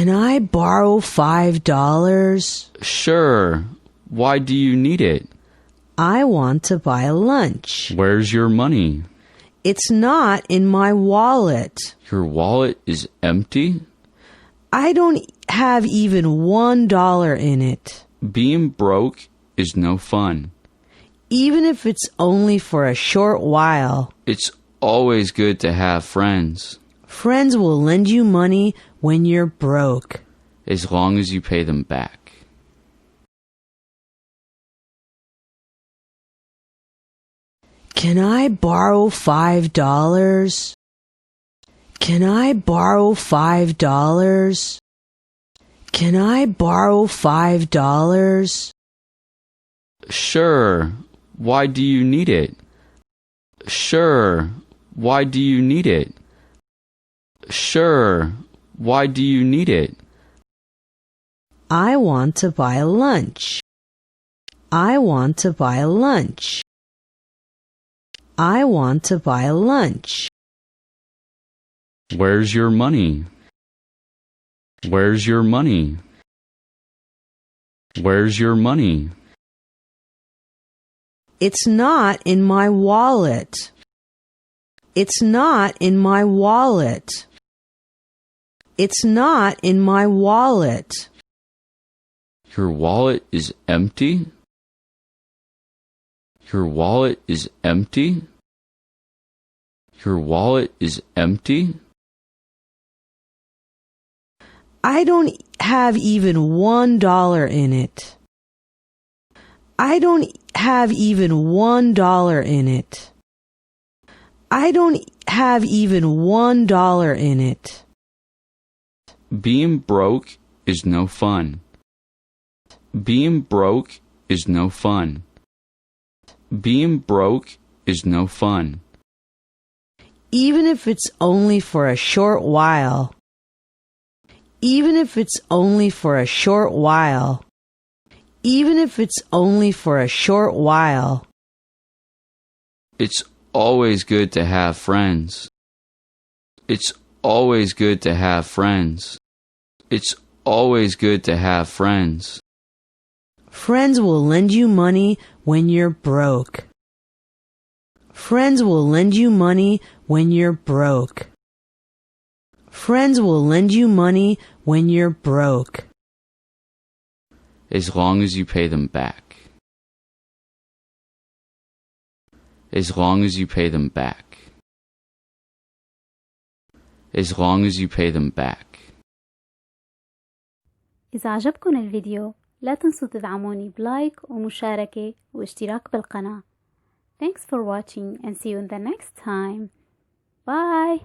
Can I borrow $5? Sure. Why do you need it? I want to buy lunch. Where's your money? It's not in my wallet. Your wallet is empty? I don't have even $1 in it. Being broke is no fun. Even if it's only for a short while. It's always good to have friends. Friends will lend you money when you're broke. As long as you pay them back. Can I borrow $5? Can I borrow $5? Can I borrow $5? Sure. Why do you need it? Sure. Why do you need it? Sure. Why do you need it? I want to buy lunch. I want to buy lunch. I want to buy lunch. Where's your money? Where's your money? Where's your money? It's not in my wallet. It's not in my wallet. It's not in my wallet. Your wallet is empty? Your wallet is empty? Your wallet is empty? I don't have even $1 in it. I don't have even $1 in it. I don't have even $1 in it. Being broke is no fun. Being broke is no fun. Being broke is no fun. Even if it's only for a short while. Even if it's only for a short while. Even if it's only for a short while. It's always good to have friends. It's always good to have friends. It's always good to have friends. Friends will lend you money when you're broke. Friends will lend you money when you're broke. Friends will lend you money when you're broke. As long as you pay them back. As long as you pay them back. As long as you pay them back. إذا عجبكم الفيديو لا تنسوا تدعموني بلايك ومشاركة واشتراك بالقناة. Thanks for watching and see you in the next time. Bye!